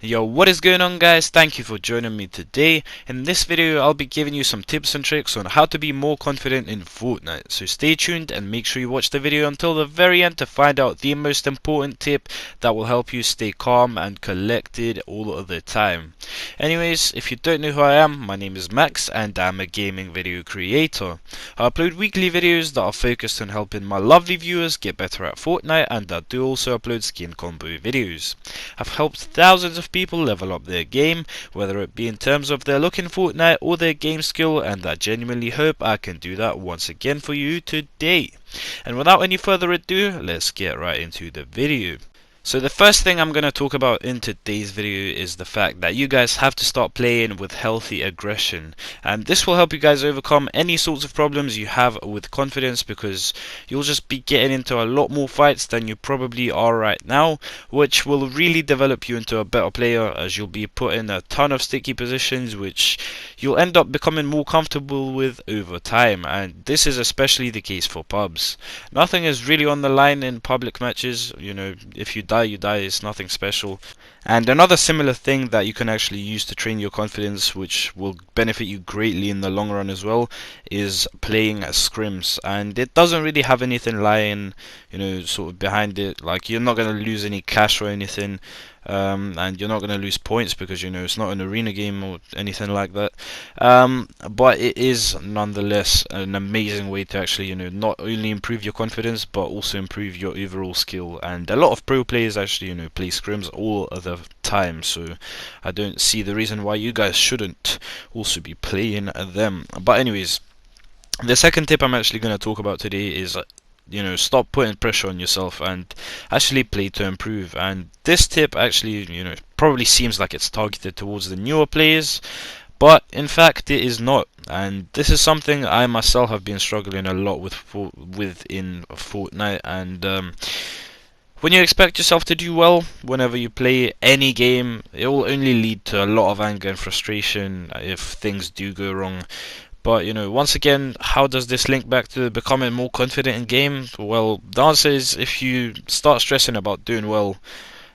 Yo, what is going on, guys? Thank you for joining me today. In this video I'll be giving you some tips and tricks on how to be more confident in Fortnite. So stay tuned and make sure you watch the video until the very end to find out the most important tip that will help you stay calm and collected all of the time. Anyways, if you don't know who I am, my name is Max and I'm a gaming video creator. I upload weekly videos that are focused on helping my lovely viewers get better at Fortnite, and I do also upload skin combo videos. I've helped thousands of people level up their game, whether it be in terms of their look in Fortnite or their game skill, and I genuinely hope I can do that once again for you today. And without any further ado, let's get right into the video. So the first thing I'm going to talk about in today's video is the fact that you guys have to start playing with healthy aggression, and this will help you guys overcome any sorts of problems you have with confidence, because you'll just be getting into a lot more fights than you probably are right now, which will really develop you into a better player, as you'll be put in a ton of sticky positions which you'll end up becoming more comfortable with over time. And this is especially the case for pubs. Nothing is really on the line in public matches. If you die, it's nothing special. And another similar thing that you can actually use to train your confidence, which will benefit you greatly in the long run as well, is playing scrims. And it doesn't really have anything lying, sort of behind it. Like, you're not going to lose any cash or anything. And you're not going to lose points because it's not an arena game or anything like that. But it is nonetheless an amazing way to actually not only improve your confidence but also improve your overall skill. And a lot of pro players actually play scrims all of the time, so I don't see the reason why you guys shouldn't also be playing them. But anyways, the second tip I'm actually going to talk about today is stop putting pressure on yourself and actually play to improve. And this tip actually probably seems like it's targeted towards the newer players, but in fact it is not. And this is something I myself have been struggling a lot with in Fortnite. And when you expect yourself to do well whenever you play any game, it will only lead to a lot of anger and frustration if things do go wrong. But once again, how does this link back to becoming more confident in game? Well, the answer is, if you start stressing about doing well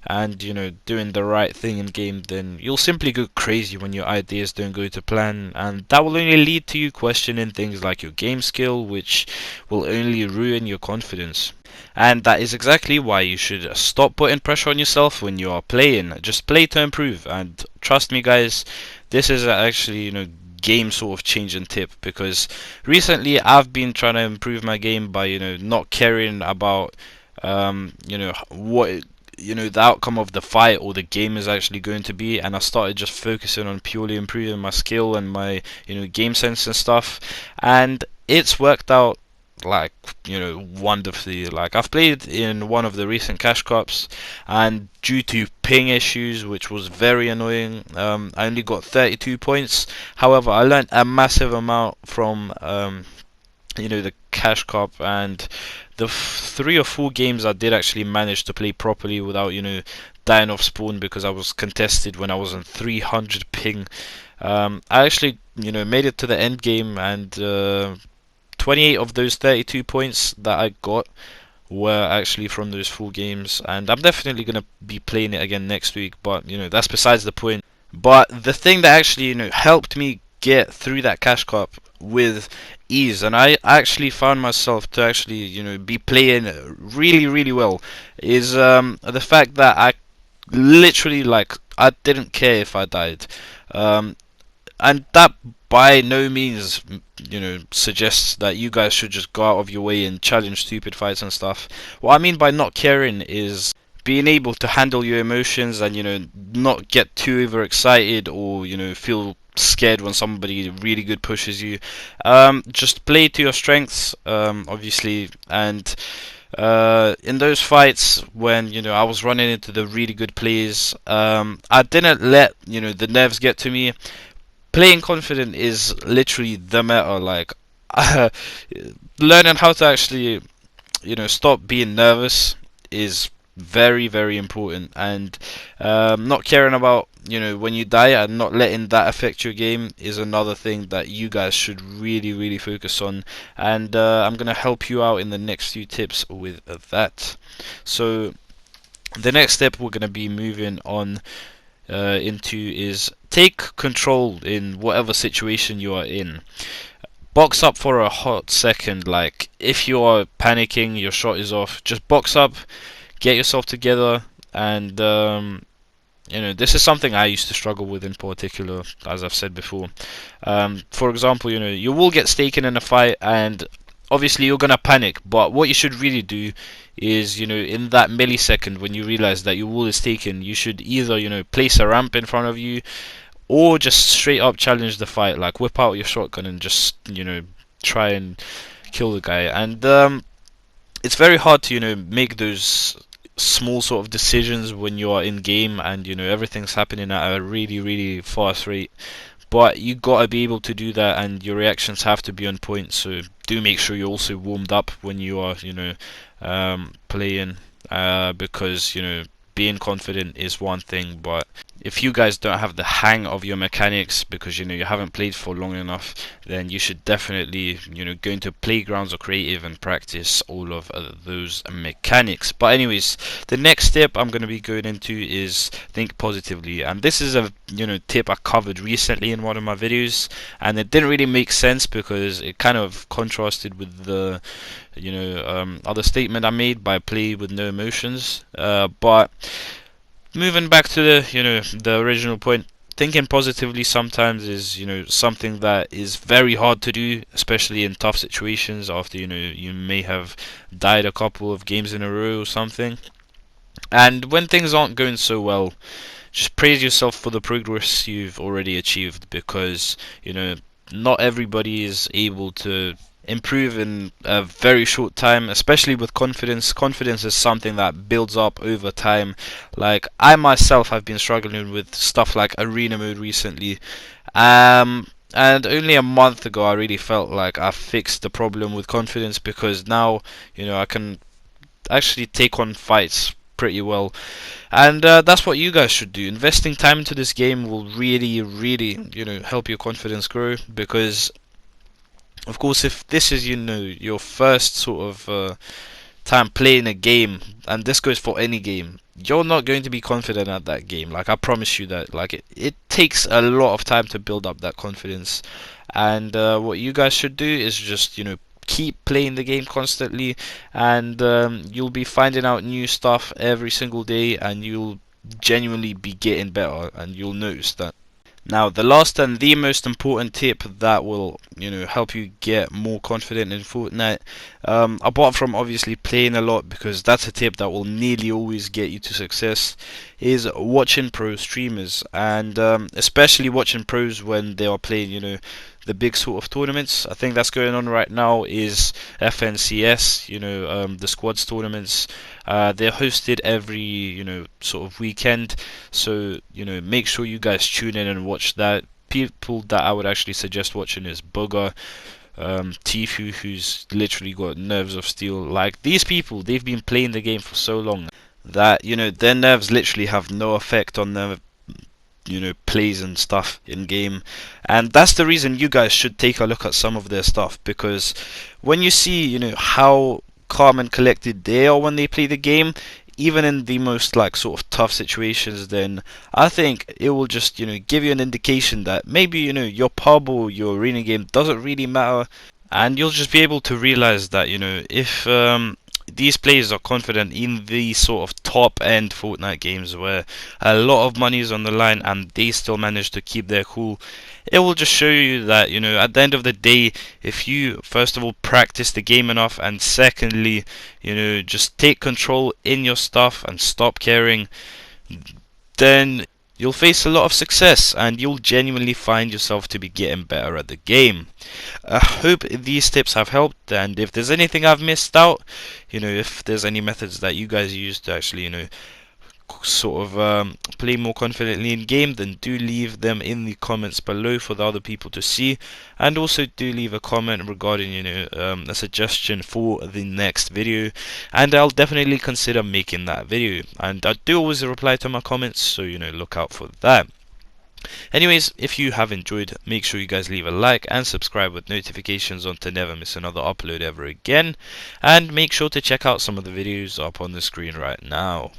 and doing the right thing in game, then you'll simply go crazy when your ideas don't go to plan, and that will only lead to you questioning things like your game skill, which will only ruin your confidence. And that is exactly why you should stop putting pressure on yourself when you are playing. Just play to improve, and trust me guys, this is actually game sort of changing tip, because recently I've been trying to improve my game by not caring about what the outcome of the fight or the game is actually going to be, and I started just focusing on purely improving my skill and my game sense and stuff, and it's worked out like wonderfully. Like, I've played in one of the recent cash cups, and due to ping issues, which was very annoying, I only got 32 points. However, I learned a massive amount from the cash cup, and the 3 or 4 games I did actually manage to play properly without dying off spawn, because I was contested when I was on 300 ping. I actually made it to the end game, and 28 of those 32 points that I got were actually from those 4 games, and I'm definitely going to be playing it again next week, but that's besides the point. But the thing that actually helped me get through that cash cup with ease, and I actually found myself to actually be playing really well, is the fact that I literally, like, I didn't care if I died. And that by no means suggests that you guys should just go out of your way and challenge stupid fights and stuff. What I mean by not caring is being able to handle your emotions and not get too overexcited or feel scared when somebody really good pushes you. Just play to your strengths, obviously. And in those fights when I was running into the really good players, I didn't let the nerves get to me. Playing confident is literally the meta. Like, learning how to actually stop being nervous is very important, and not caring about when you die and not letting that affect your game is another thing that you guys should really focus on. And I'm gonna help you out in the next few tips with that. So the next step we're gonna be moving on into is take control in whatever situation you are in. Box up for a hot second. Like if you are panicking, your shot is off, just box up, get yourself together, and this is something I used to struggle with in particular, as I've said before. For example, you will get taken in a fight, and obviously you're gonna panic. But what you should really do is, in that millisecond when you realize that your wall is taken, you should either, place a ramp in front of you, or just straight up challenge the fight. Like whip out your shotgun and just, try and kill the guy. And it's very hard to, make those small sort of decisions when you are in game and everything's happening at a really really fast rate, but you gotta be able to do that, and your reactions have to be on point. So do make sure you're also warmed up when you are playing, because being confident is one thing, but if you guys don't have the hang of your mechanics because you haven't played for long enough, then you should definitely go into playgrounds or creative and practice all of those mechanics. But anyways, the next tip I'm going to be going into is think positively, and this is a tip I covered recently in one of my videos, and it didn't really make sense because it kind of contrasted with the other statement I made by play with no emotions. But moving back to the original point, thinking positively sometimes is something that is very hard to do, especially in tough situations after you may have died a couple of games in a row or something. And when things aren't going so well, just praise yourself for the progress you've already achieved, because not everybody is able to improve in a very short time, especially with confidence. Confidence is something that builds up over time. Like I myself have been struggling with stuff like arena mode recently, and only a month ago I really felt like I fixed the problem with confidence, because now I can actually take on fights pretty well. And that's what you guys should do. Investing time into this game will really really help your confidence grow, because of course if this is your first sort of time playing a game, and this goes for any game, you're not going to be confident at that game. Like I promise you that. Like it takes a lot of time to build up that confidence, and what you guys should do is just keep playing the game constantly, and you'll be finding out new stuff every single day, and you'll genuinely be getting better, and you'll notice that. Now, the last and the most important tip that will, help you get more confident in Fortnite, apart from obviously playing a lot, because that's a tip that will nearly always get you to success, is watching pro streamers, and especially watching pros when they are playing, the big sort of tournaments. I think that's going on right now is FNCS, the squads tournaments. They're hosted every, sort of weekend. So, make sure you guys tune in and watch that. People that I would actually suggest watching is Booger, Tifu, who's literally got nerves of steel. Like these people, they've been playing the game for so long that their nerves literally have no effect on their plays and stuff in game. And that's the reason you guys should take a look at some of their stuff, because when you see how calm and collected they are when they play the game, even in the most like sort of tough situations, then I think it will just give you an indication that maybe your pub or your arena game doesn't really matter, and you'll just be able to realize that if these players are confident in these sort of top end Fortnite games where a lot of money is on the line and they still manage to keep their cool, it will just show you that at the end of the day, if you first of all practice the game enough, and secondly just take control in your stuff and stop caring, then you'll face a lot of success and you'll genuinely find yourself to be getting better at the game. I hope these tips have helped, and if there's anything I've missed out, if there's any methods that you guys use to actually sort of play more confidently in game, then do leave them in the comments below for the other people to see, and also do leave a comment regarding a suggestion for the next video, and I'll definitely consider making that video. And I do always reply to my comments, so look out for that. Anyways, if you have enjoyed, make sure you guys leave a like and subscribe with notifications on to never miss another upload ever again, and make sure to check out some of the videos up on the screen right now.